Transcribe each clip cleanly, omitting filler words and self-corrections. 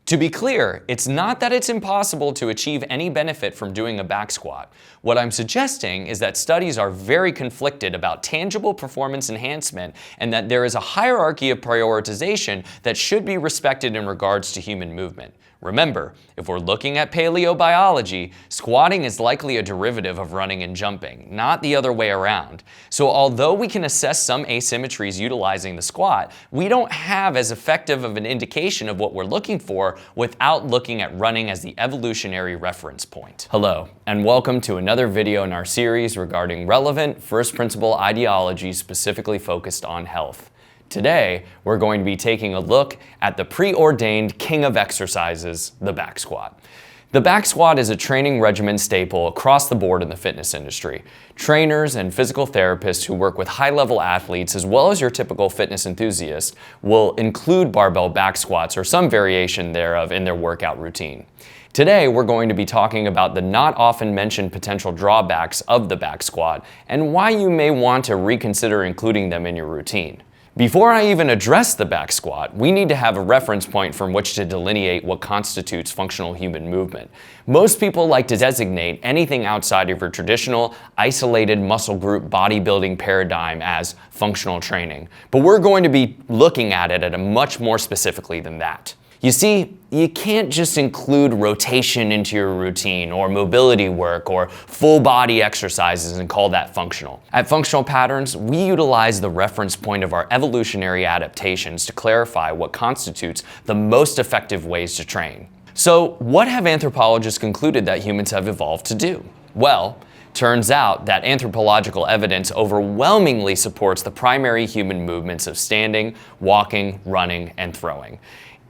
To be clear, it's not that it's impossible to achieve any benefit from doing a back squat. What I'm suggesting is that studies are very conflicted about tangible performance enhancement and that there is a hierarchy of prioritization that should be respected in regards to human movement. Remember, if we're looking at paleobiology, squatting is likely a derivative of running and jumping, not the other way around. So although we can assess some asymmetries utilizing the squat, we don't have as effective of an indication of what we're looking for without looking at running as the evolutionary reference point. Hello, and welcome to another video in our series regarding relevant first principle ideology specifically focused on health. Today, we're going to be taking a look at the preordained king of exercises, the back squat. The back squat is a training regimen staple across the board in the fitness industry. Trainers and physical therapists who work with high-level athletes, as well as your typical fitness enthusiast, will include barbell back squats or some variation thereof in their workout routine. Today, we're going to be talking about the not often mentioned potential drawbacks of the back squat and why you may want to reconsider including them in your routine. Before I even address the back squat, we need to have a reference point from which to delineate what constitutes functional human movement. Most people like to designate anything outside of your traditional, isolated muscle group bodybuilding paradigm as functional training, but we're going to be looking at it much more specifically than that. You see, you can't just include rotation into your routine or mobility work or full body exercises and call that functional. At Functional Patterns, we utilize the reference point of our evolutionary adaptations to clarify what constitutes the most effective ways to train. So, what have anthropologists concluded that humans have evolved to do? Well, turns out that anthropological evidence overwhelmingly supports the primary human movements of standing, walking, running, and throwing.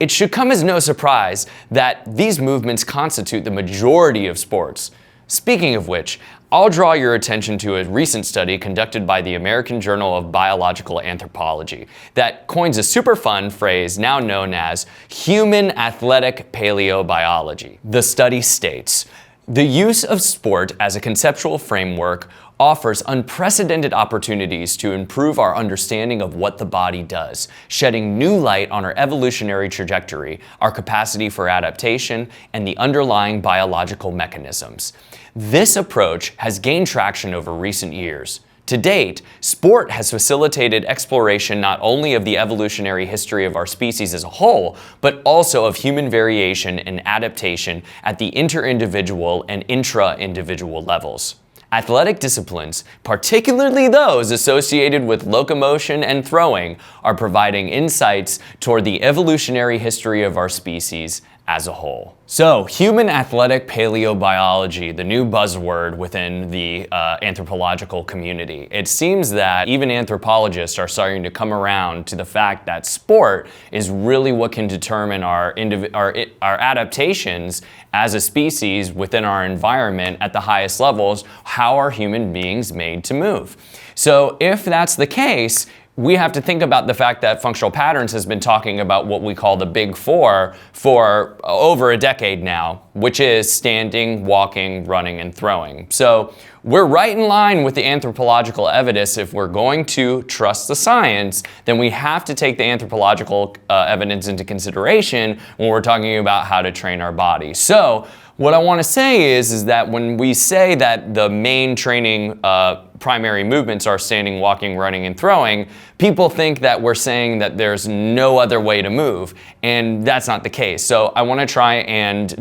It should come as no surprise that these movements constitute the majority of sports. Speaking of which, I'll draw your attention to a recent study conducted by the American Journal of Biological Anthropology that coins a super fun phrase now known as human athletic paleobiology. The study states, "The use of sport as a conceptual framework offers unprecedented opportunities to improve our understanding of what the body does, shedding new light on our evolutionary trajectory, our capacity for adaptation, and the underlying biological mechanisms." This approach has gained traction over recent years. To date, sport has facilitated exploration not only of the evolutionary history of our species as a whole, but also of human variation and adaptation at the inter-individual and intra-individual levels. Athletic disciplines, particularly those associated with locomotion and throwing, are providing insights toward the evolutionary history of our species as a whole. So, human athletic paleobiology, the new buzzword within the anthropological community. It seems that even anthropologists are starting to come around to the fact that sport is really what can determine our adaptations as a species within our environment at the highest levels. How are human beings made to move? So if that's the case, we have to think about the fact that Functional Patterns has been talking about what we call the Big Four for over a decade now, which is standing, walking, running, and throwing. So we're right in line with the anthropological evidence. If we're going to trust the science, then we have to take the anthropological evidence into consideration when we're talking about how to train our body. So what I want to say is that when we say that the main training primary movements are standing, walking, running, and throwing, people think that we're saying that there's no other way to move, and that's not the case. So I want to try and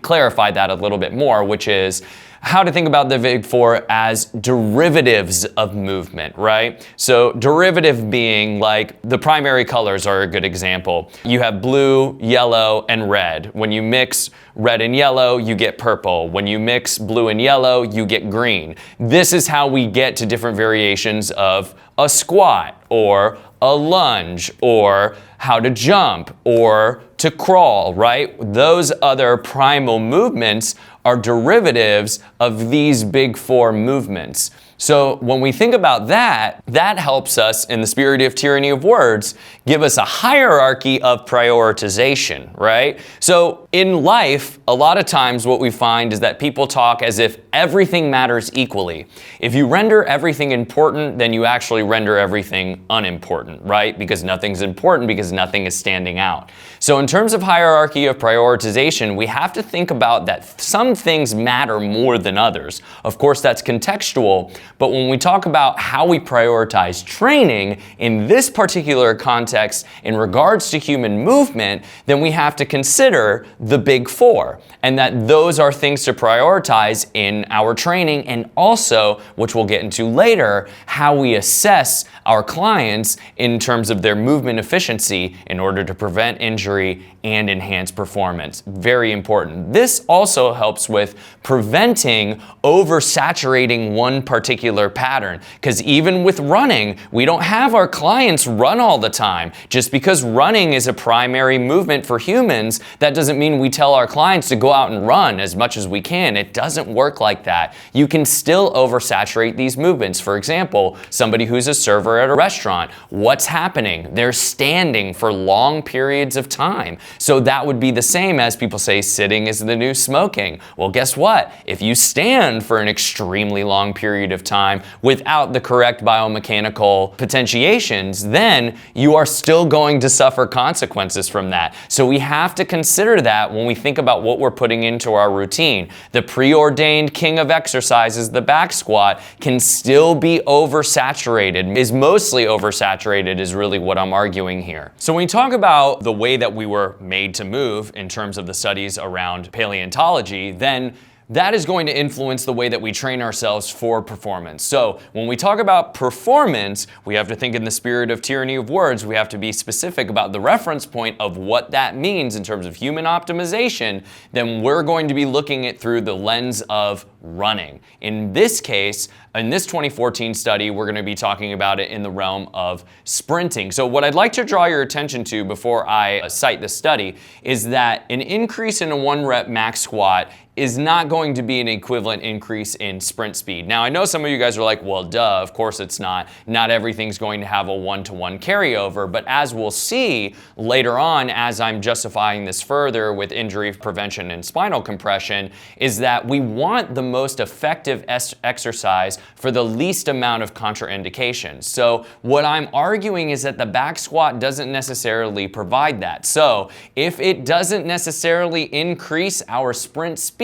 clarify that a little bit more, which is how to think about the Big Four as derivatives of movement, right? So derivative being like the primary colors are a good example. You have blue, yellow, and red. When you mix red and yellow, you get purple. When you mix blue and yellow, you get green. This is how we get to different variations of a squat or a lunge or how to jump or to crawl, right? Those other primal movements are derivatives of these Big Four movements. So when we think about that, that helps us, in the spirit of tyranny of words, give us a hierarchy of prioritization, right? So in life, a lot of times what we find is that people talk as if everything matters equally. If you render everything important, then you actually render everything unimportant, right? Because nothing's important because nothing is standing out. So in terms of hierarchy of prioritization, we have to think about that some things matter more than others. Of course, that's contextual. But when we talk about how we prioritize training in this particular context in regards to human movement, then we have to consider the big four, and that those are things to prioritize in our training, and also, which we'll get into later, how we assess our clients in terms of their movement efficiency in order to prevent injury and enhance performance. Very important. This also helps with preventing oversaturating one particular pattern, because even with running, we don't have our clients run all the time. Just because running is a primary movement for humans, that doesn't mean we tell our clients to go out and run as much as we can. It doesn't work like that. You can still oversaturate these movements. For example, somebody who's a server at a restaurant, what's happening? They're standing for long periods of time. So that would be the same as people say sitting is the new smoking. Well, guess what? If you stand for an extremely long period of time without the correct biomechanical potentiations, then you are still going to suffer consequences from that. So we have to consider that when we think about what we're putting into our routine. The preordained king of exercises, the back squat, can still be oversaturated, is mostly oversaturated is really what I'm arguing here. So when we talk about the way that we were made to move in terms of the studies around paleontology, then that is going to influence the way that we train ourselves for performance. So when we talk about performance, we have to think in the spirit of tyranny of words. We have to be specific about the reference point of what that means in terms of human optimization. Then we're going to be looking at through the lens of running. In this case, in this 2014 study, we're going to be talking about it in the realm of sprinting. So what I'd like to draw your attention to before I cite the study is that an increase in a 1-rep max squat is not going to be an equivalent increase in sprint speed. Now, I know some of you guys are like, well, duh, of course it's not. Not everything's going to have a 1-to-1 carryover, but as we'll see later on, as I'm justifying this further with injury prevention and spinal compression, is that we want the most effective exercise for the least amount of contraindications. So what I'm arguing is that the back squat doesn't necessarily provide that. So if it doesn't necessarily increase our sprint speed,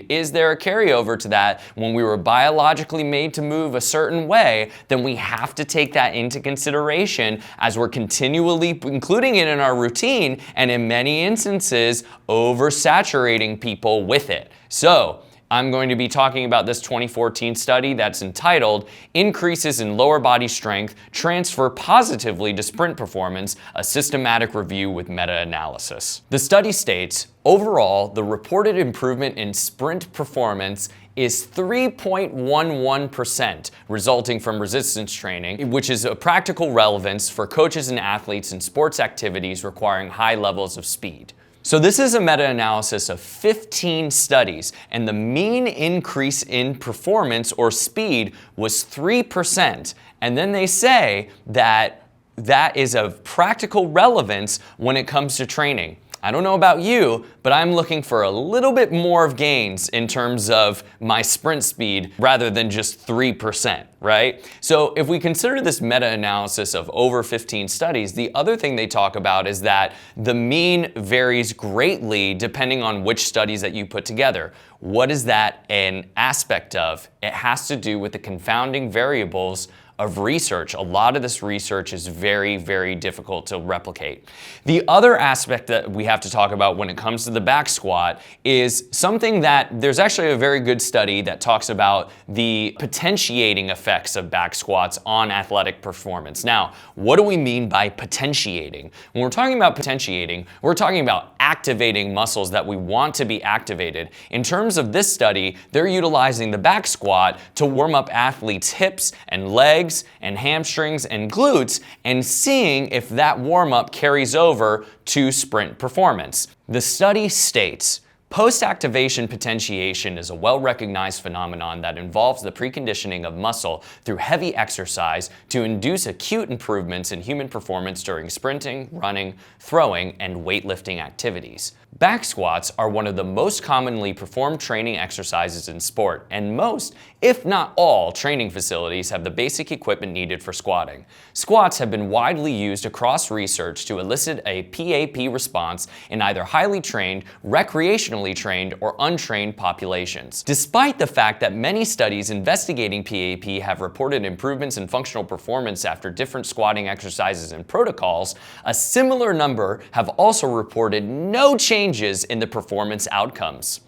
is there a carryover to that when we were biologically made to move a certain way? Then we have to take that into consideration as we're continually including it in our routine, and in many instances oversaturating people with it. So I'm going to be talking about this 2014 study that's entitled Increases in Lower Body Strength Transfer Positively to Sprint Performance, a Systematic Review with Meta-Analysis. The study states, overall, the reported improvement in sprint performance is 3.11%, resulting from resistance training, which is a practical relevance for coaches and athletes in sports activities requiring high levels of speed. So this is a meta-analysis of 15 studies, and the mean increase in performance or speed was 3%. And then they say that that is of practical relevance when it comes to training. I don't know about you, but I'm looking for a little bit more of gains in terms of my sprint speed rather than just 3%, right? So if we consider this meta-analysis of over 15 studies, the other thing they talk about is that the mean varies greatly depending on which studies that you put together. What is that an aspect of? It has to do with the confounding variables of research. A lot of this research is very, very difficult to replicate. The other aspect that we have to talk about when it comes to the back squat is something that there's actually a very good study that talks about the potentiating effects of back squats on athletic performance. Now, what do we mean by potentiating? When we're talking about potentiating, we're talking about activating muscles that we want to be activated. In terms of this study, they're utilizing the back squat to warm up athletes' hips and legs and hamstrings and glutes, and seeing if that warm-up carries over to sprint performance. The study states, Post-activation potentiation is a well-recognized phenomenon that involves the preconditioning of muscle through heavy exercise to induce acute improvements in human performance during sprinting, running, throwing, and weightlifting activities. Back squats are one of the most commonly performed training exercises in sport, and most, if not all, training facilities have the basic equipment needed for squatting. Squats have been widely used across research to elicit a PAP response in either highly trained, recreationally trained, or untrained populations. Despite the fact that many studies investigating PAP have reported improvements in functional performance after different squatting exercises and protocols, a similar number have also reported no changes in the performance outcomes.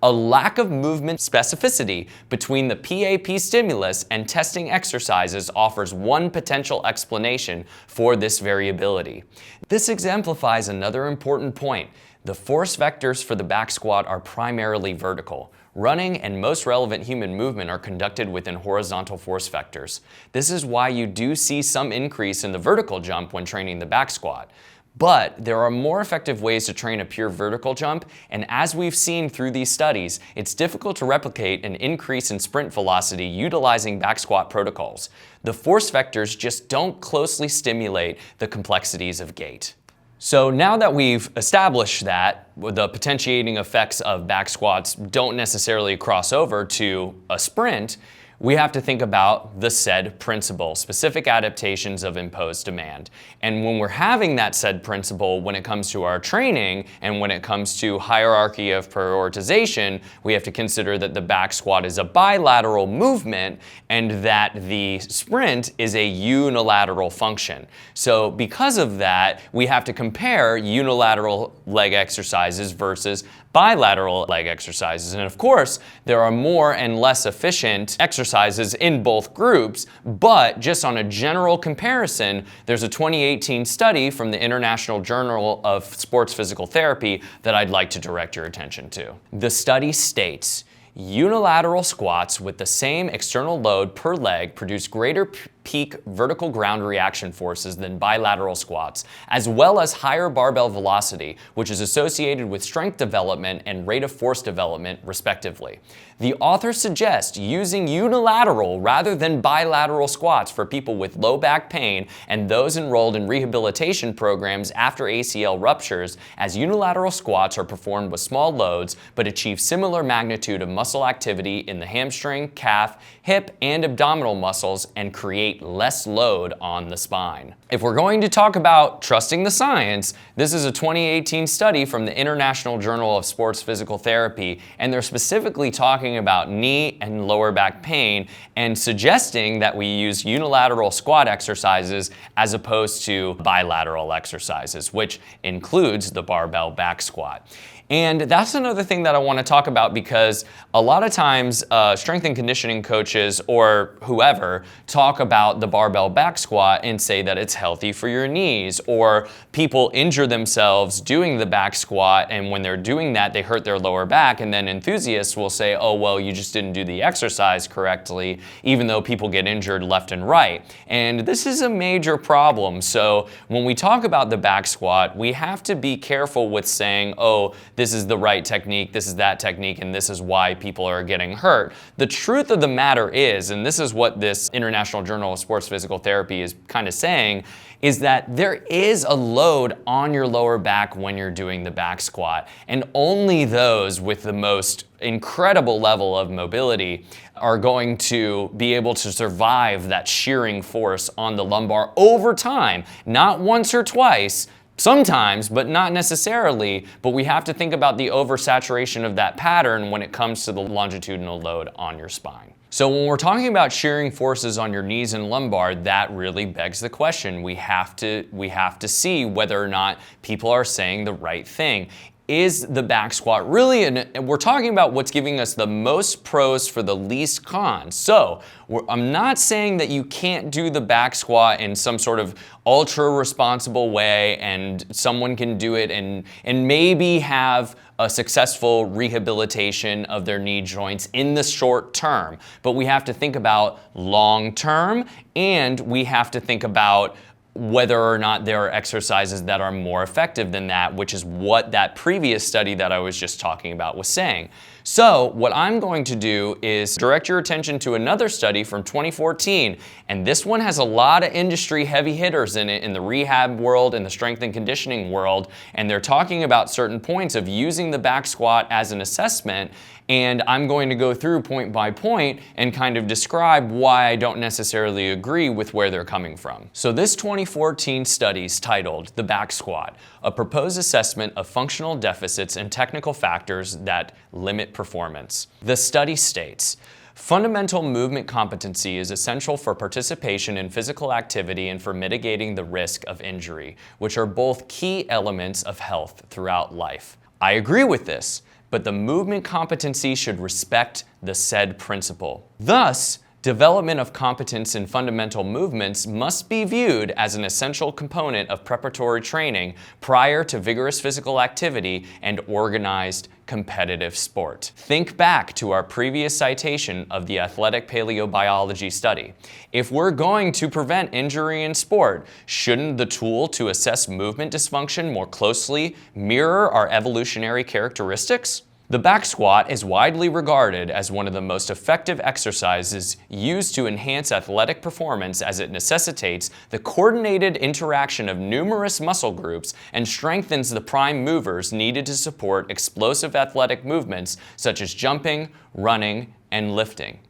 A lack of movement specificity between the PAP stimulus and testing exercises offers one potential explanation for this variability. This exemplifies another important point. The force vectors for the back squat are primarily vertical. Running and most relevant human movement are conducted within horizontal force vectors. This is why you do see some increase in the vertical jump when training the back squat. But there are more effective ways to train a pure vertical jump, and as we've seen through these studies, it's difficult to replicate an increase in sprint velocity utilizing back squat protocols. The force vectors just don't closely stimulate the complexities of gait. So now that we've established that the potentiating effects of back squats don't necessarily cross over to a sprint, we have to think about the said principle, specific adaptations of imposed demand. And when we're having that said principle, when it comes to our training and when it comes to hierarchy of prioritization, we have to consider that the back squat is a bilateral movement and that the sprint is a unilateral function. So because of that, we have to compare unilateral leg exercises versus bilateral leg exercises. And of course, there are more and less efficient exercises in both groups, but just on a general comparison, there's a 2018 study from the International Journal of Sports Physical Therapy that I'd like to direct your attention to. The study states, unilateral squats with the same external load per leg produce greater peak vertical ground reaction forces than bilateral squats, as well as higher barbell velocity, which is associated with strength development and rate of force development, respectively. The author suggests using unilateral rather than bilateral squats for people with low back pain and those enrolled in rehabilitation programs after ACL ruptures, as unilateral squats are performed with small loads but achieve similar magnitude of muscle activity in the hamstring, calf, hip, and abdominal muscles and create less load on the spine. If we're going to talk about trusting the science, this is a 2018 study from the International Journal of Sports Physical Therapy, and they're specifically talking about knee and lower back pain and suggesting that we use unilateral squat exercises as opposed to bilateral exercises, which includes the barbell back squat. And that's another thing that I want to talk about because a lot of times strength and conditioning coaches or whoever talk about the barbell back squat and say that it's healthy for your knees, or people injure themselves doing the back squat and when they're doing that they hurt their lower back, and then enthusiasts will say, oh well, you just didn't do the exercise correctly, even though people get injured left and right. And this is a major problem. So when we talk about the back squat, we have to be careful with saying, oh, this is the right technique, this is that technique, and this is why people are getting hurt. The truth of the matter is, and this is what this International Journal of Sports Physical Therapy is kind of saying, is that there is a load on your lower back when you're doing the back squat, and only those with the most incredible level of mobility are going to be able to survive that shearing force on the lumbar over time, not once or twice. Sometimes, but not necessarily, but we have to think about the oversaturation of that pattern when it comes to the longitudinal load on your spine. So when we're talking about shearing forces on your knees and lumbar, that really begs the question. We have to see whether or not people are saying the right thing. Is the back squat really, and we're talking about what's giving us the most pros for the least cons. So I'm not saying that you can't do the back squat in some sort of ultra responsible way and someone can do it and maybe have a successful rehabilitation of their knee joints in the short term. But we have to think about long term, and we have to think about whether or not there are exercises that are more effective than that, which is what that previous study that I was just talking about was saying. So what I'm going to do is direct your attention to another study from 2014, and this one has a lot of industry heavy hitters in it in the rehab world and the strength and conditioning world, and they're talking about certain points of using the back squat as an assessment. And I'm going to go through point by point and kind of describe why I don't necessarily agree with where they're coming from. So this 2014 study is titled The Back Squat, a proposed assessment of functional deficits and technical factors that limit performance. The study states, fundamental movement competency is essential for participation in physical activity and for mitigating the risk of injury, which are both key elements of health throughout life. I agree with this, but the movement competency should respect the said principle. Thus, development of competence in fundamental movements must be viewed as an essential component of preparatory training prior to vigorous physical activity and organized competitive sport. Think back to our previous citation of the athletic paleobiology study. If we're going to prevent injury in sport, shouldn't the tool to assess movement dysfunction more closely mirror our evolutionary characteristics? The back squat is widely regarded as one of the most effective exercises used to enhance athletic performance, as it necessitates the coordinated interaction of numerous muscle groups and strengthens the prime movers needed to support explosive athletic movements such as jumping, running, and lifting.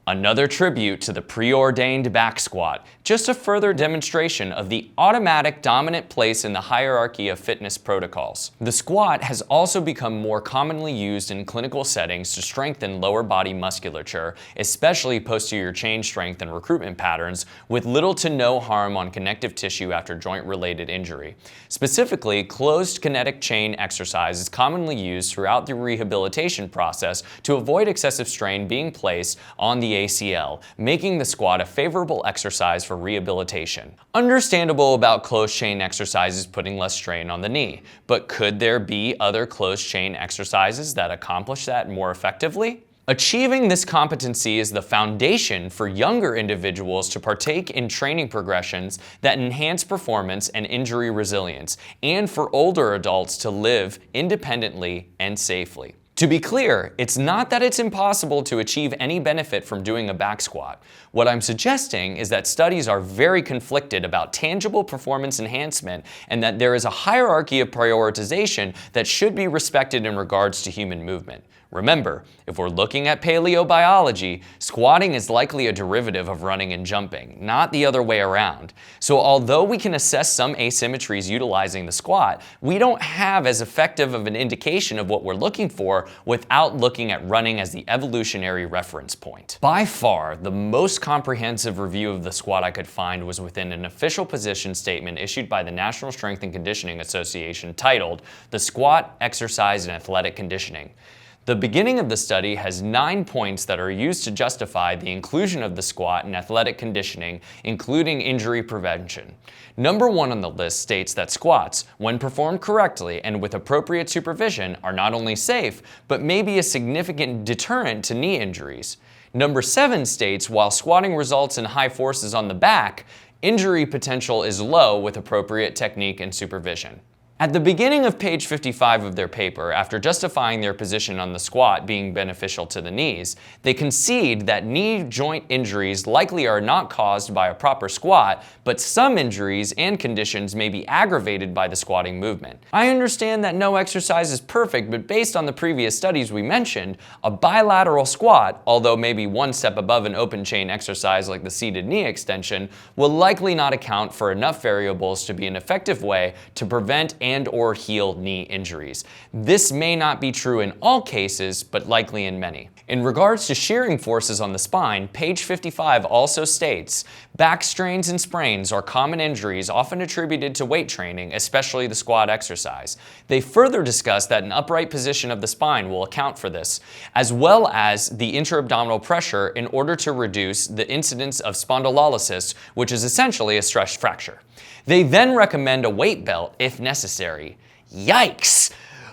Another tribute to the preordained back squat, just a further demonstration of the automatic dominant place in the hierarchy of fitness protocols. The squat has also become more commonly used in clinical settings to strengthen lower body musculature, especially posterior chain strength and recruitment patterns, with little to no harm on connective tissue after joint-related injury. Specifically, closed kinetic chain exercise is commonly used throughout the rehabilitation process to avoid excessive strain being placed on the ACL, making the squat a favorable exercise for rehabilitation. Understandable about closed chain exercises putting less strain on the knee, but could there be other closed chain exercises that accomplish that more effectively? Achieving this competency is the foundation for younger individuals to partake in training progressions that enhance performance and injury resilience, and for older adults to live independently and safely. To be clear, it's not that it's impossible to achieve any benefit from doing a back squat. What I'm suggesting is that studies are very conflicted about tangible performance enhancement, and that there is a hierarchy of prioritization that should be respected in regards to human movement. Remember, if we're looking at paleobiology, squatting is likely a derivative of running and jumping, not the other way around. So although we can assess some asymmetries utilizing the squat, we don't have as effective of an indication of what we're looking for without looking at running as the evolutionary reference point. By far, the most comprehensive review of the squat I could find was within an official position statement issued by the National Strength and Conditioning Association titled "The Squat, Exercise, and Athletic Conditioning." The beginning of the study has 9 points that are used to justify the inclusion of the squat in athletic conditioning, including injury prevention. Number 1 on the list states that squats, when performed correctly and with appropriate supervision, are not only safe, but may be a significant deterrent to knee injuries. Number 7 states while squatting results in high forces on the back, injury potential is low with appropriate technique and supervision. At the beginning of page 55 of their paper, after justifying their position on the squat being beneficial to the knees, they concede that knee joint injuries likely are not caused by a proper squat, but some injuries and conditions may be aggravated by the squatting movement. I understand that no exercise is perfect, but based on the previous studies we mentioned, a bilateral squat, although maybe one step above an open chain exercise like the seated knee extension, will likely not account for enough variables to be an effective way to prevent and/or heal knee injuries. This may not be true in all cases, but likely in many. In regards to shearing forces on the spine, page 55 also states, back strains and sprains are common injuries often attributed to weight training, especially the squat exercise. They further discuss that an upright position of the spine will account for this, as well as the intra-abdominal pressure in order to reduce the incidence of spondylolysis, which is essentially a stress fracture. They then recommend a weight belt if necessary. Yikes!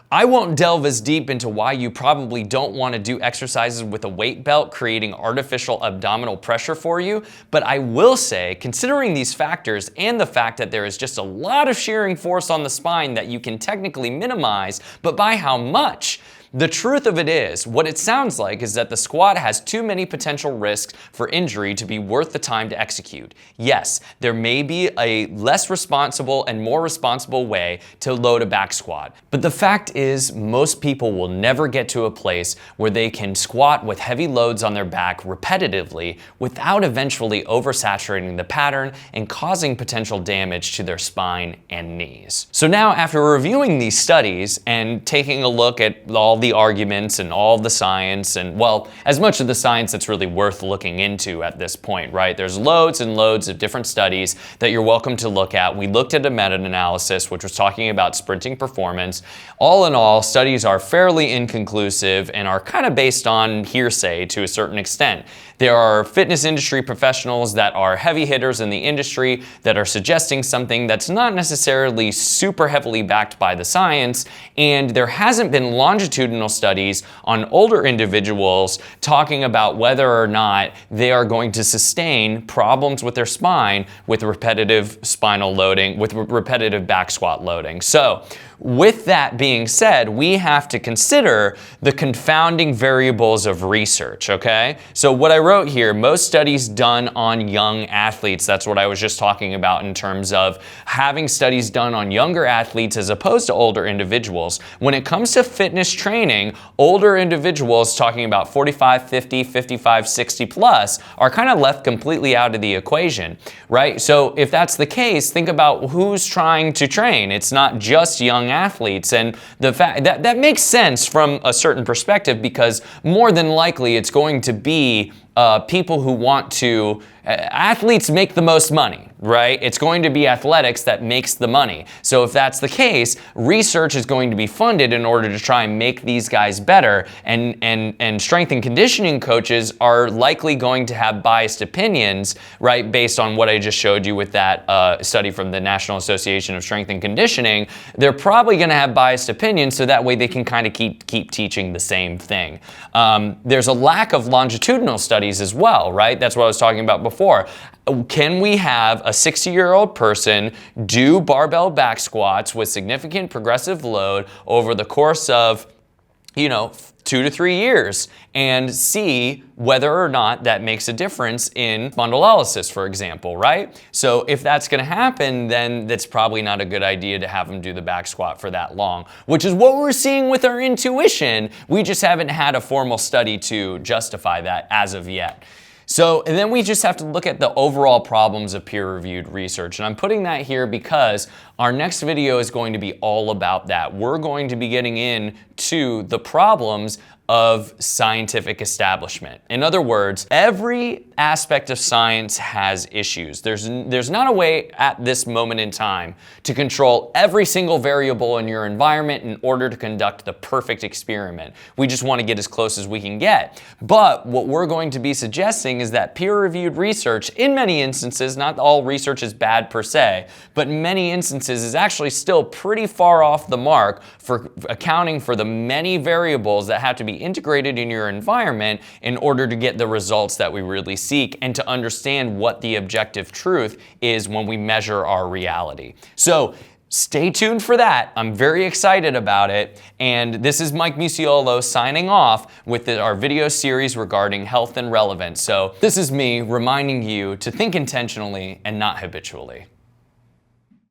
I won't delve as deep into why you probably don't want to do exercises with a weight belt creating artificial abdominal pressure for you, but I will say, considering these factors and the fact that there is just a lot of shearing force on the spine that you can technically minimize, but by how much? The truth of it is, what it sounds like is that the squat has too many potential risks for injury to be worth the time to execute. Yes, there may be a less responsible and more responsible way to load a back squat, but the fact is most people will never get to a place where they can squat with heavy loads on their back repetitively without eventually oversaturating the pattern and causing potential damage to their spine and knees. So now, after reviewing these studies and taking a look at all the arguments and all the science, and well, as much of the science that's really worth looking into at this point, right? There's loads and loads of different studies that you're welcome to look at. We looked at a meta-analysis which was talking about sprinting performance. All in all, studies are fairly inconclusive and are kind of based on hearsay to a certain extent. There are fitness industry professionals that are heavy hitters in the industry that are suggesting something that's not necessarily super heavily backed by the science, and there hasn't been longitudinal studies on older individuals talking about whether or not they are going to sustain problems with their spine with repetitive spinal loading, with repetitive back squat loading. So, with that being said, we have to consider the confounding variables of research, okay? So what I wrote here, most studies done on young athletes, that's what I was just talking about in terms of having studies done on younger athletes as opposed to older individuals. When it comes to fitness training, older individuals, talking about 45, 50, 55, 60 plus, are kind of left completely out of the equation, right? So if that's the case, think about who's trying to train. It's not just young athletes, and the fact that makes sense from a certain perspective, because more than likely it's going to be people who want to, athletes make the most money, right? It's going to be athletics that makes the money. So if that's the case, research is going to be funded in order to try and make these guys better, and strength and conditioning coaches are likely going to have biased opinions, right, based on what I just showed you with that study from the National Association of Strength and Conditioning. They're probably going to have biased opinions, so that way they can kind of keep teaching the same thing. There's a lack of longitudinal studies as well, right? That's what I was talking about before. Can we have a 60-year-old person do barbell back squats with significant progressive load over the course of, 2 to 3 years and see whether or not that makes a difference in spondylolysis, for example, right? So if that's going to happen, then that's probably not a good idea to have them do the back squat for that long, which is what we're seeing with our intuition. We just haven't had a formal study to justify that as of yet. So, and then we just have to look at the overall problems of peer-reviewed research. And I'm putting that here because our next video is going to be all about that. We're going to be getting into the problems of scientific establishment. In other words, every aspect of science has issues. There's not a way at this moment in time to control every single variable in your environment in order to conduct the perfect experiment. We just want to get as close as we can get. But what we're going to be suggesting is that peer-reviewed research, in many instances, not all research is bad per se, but in many instances is actually still pretty far off the mark for accounting for the many variables that have to be integrated in your environment in order to get the results that we really seek and to understand what the objective truth is when we measure our reality. So stay tuned for that. I'm very excited about it. And this is Mike Mucciolo signing off with our video series regarding health and relevance. So this is me reminding you to think intentionally and not habitually.